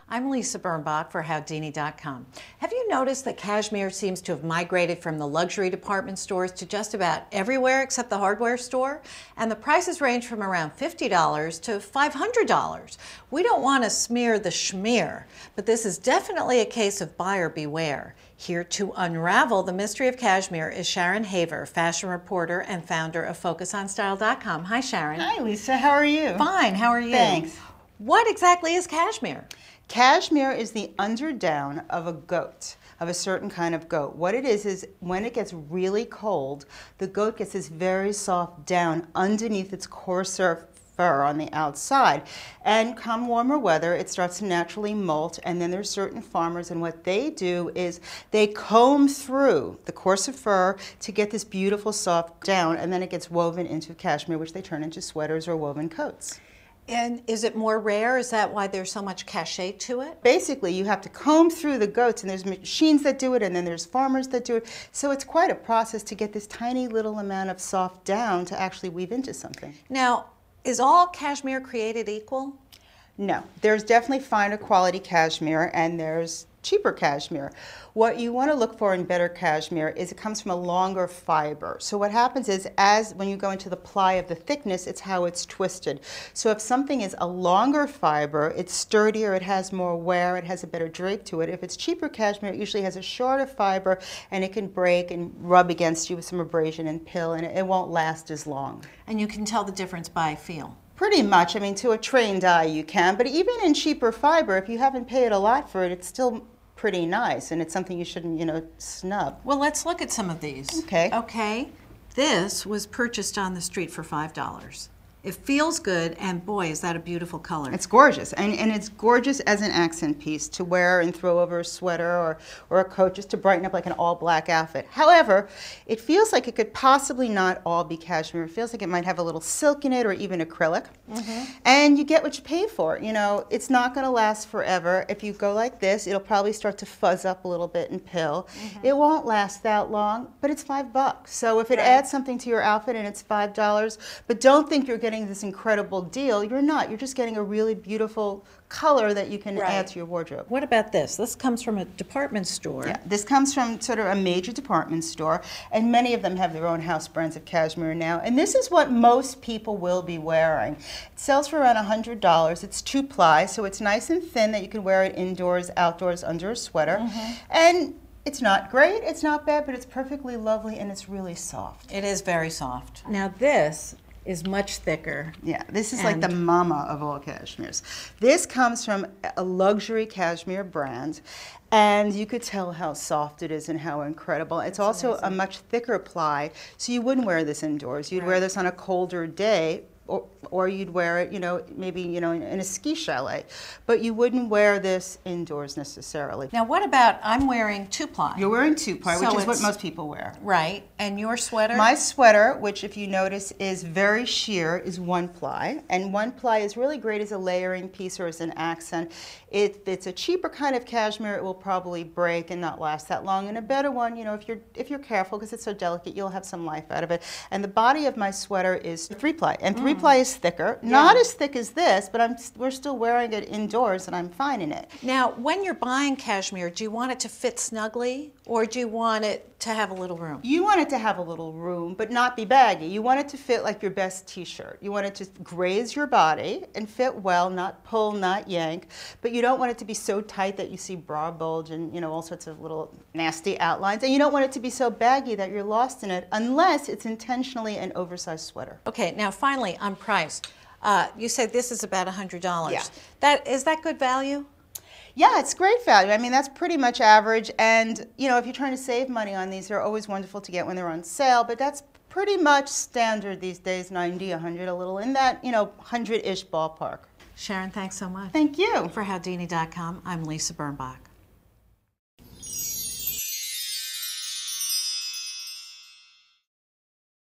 I'm Lisa Birnbach for Howdini.com. Have you noticed that cashmere seems to have migrated from the luxury department stores to just about everywhere except the hardware store? And the prices range from around $50 to $500. We don't want to smear the schmear, but this is definitely a case of buyer beware. Here to unravel the mystery of cashmere is Sharon Haver, fashion reporter and founder of FocusOnStyle.com. Hi, Sharon. Hi, Lisa. How are you? Fine. How are you? Thanks. What exactly is cashmere? Cashmere is the underdown of a goat, of a certain kind of goat. What it is when it gets really cold, the goat gets this very soft down underneath its coarser fur on the outside. And come warmer weather, it starts to naturally molt, and then there's certain farmers, and what they do is they comb through the coarser fur to get this beautiful soft down, and then it gets woven into cashmere, which they turn into sweaters or woven coats. And is it more rare? Is that why there's so much cachet to it? Basically, you have to comb through the goats, and there's machines that do it, and then there's farmers that do it. So it's quite a process to get this tiny little amount of soft down to actually weave into something. Now, is all cashmere created equal? No. There's definitely finer quality cashmere, and there's cheaper cashmere. What you want to look for in better cashmere is it comes from a longer fiber. So what happens is, when you go into the ply of the thickness, it's how it's twisted. So if something is a longer fiber, it's sturdier, it has more wear, it has a better drape to it. If it's cheaper cashmere, it usually has a shorter fiber, and it can break and rub against you with some abrasion and pill, and it won't last as long. And you can tell the difference by feel? Pretty much. I mean, to a trained eye you can, but even in cheaper fiber, if you haven't paid a lot for it, it's still pretty nice, and it's something you shouldn't, snub. Well, let's look at some of these. Okay. Okay. This was purchased on the street for $5. It feels good, and boy, is that a beautiful color. It's gorgeous, and it's gorgeous as an accent piece to wear and throw over a sweater or a coat just to brighten up like an all-black outfit. However, it feels like it could possibly not all be cashmere. It feels like it might have a little silk in it or even acrylic. And you get what you pay for. It's not going to last forever. If you go like this, it'll probably start to fuzz up a little bit and pill. It won't last that long, but it's $5. So if it adds something to your outfit and it's $5, but don't think you're getting this incredible deal. You're not. You're just getting a really beautiful color that you can add to your wardrobe. What about this? This comes from a department store. Yeah, this comes from sort of a major department store, and many of them have their own house brands of cashmere now, and this is what most people will be wearing. It sells for around $100. It's 2-ply, so it's nice and thin that you can wear it indoors, outdoors, under a sweater. And it's not great, it's not bad, but it's perfectly lovely, and it's really soft. It is very soft. Now this is much thicker. Yeah, this is like the mama of all cashmeres. This comes from a luxury cashmere brand, and you could tell how soft it is and how incredible. It's also amazing. A much thicker ply, so you wouldn't wear this indoors. You'd wear this on a colder day, or you'd wear it, maybe in a ski chalet, but you wouldn't wear this indoors necessarily. Now, what about I'm wearing 2-ply? You're wearing 2-ply, which is what most people wear. Right, and your sweater? My sweater, which if you notice is very sheer, is 1-ply, and 1-ply is really great as a layering piece or as an accent. If it's a cheaper kind of cashmere, it will probably break and not last that long. And a better one, if you're careful, because it's so delicate, you'll have some life out of it. And the body of my sweater is 3-ply, and 3-ply is thicker, not as thick as this, but we're still wearing it indoors, and I'm fine in it. Now, when you're buying cashmere, do you want it to fit snugly, or do you want it to have a little room? You want it to have a little room, but not be baggy. You want it to fit like your best t-shirt. You want it to graze your body and fit well, not pull, not yank, but you don't want it to be so tight that you see bra bulge and all sorts of little nasty outlines, and you don't want it to be so baggy that you're lost in it unless it's intentionally an oversized sweater. Okay, now finally on price. You said this is about $100. Yeah. Is that good value? Yeah, it's great value. I mean, that's pretty much average. And, if you're trying to save money on these, they're always wonderful to get when they're on sale. But that's pretty much standard these days, 90, 100, a little in that, 100-ish ballpark. Sharon, thanks so much. Thank you. For Howdini.com, I'm Lisa Birnbach.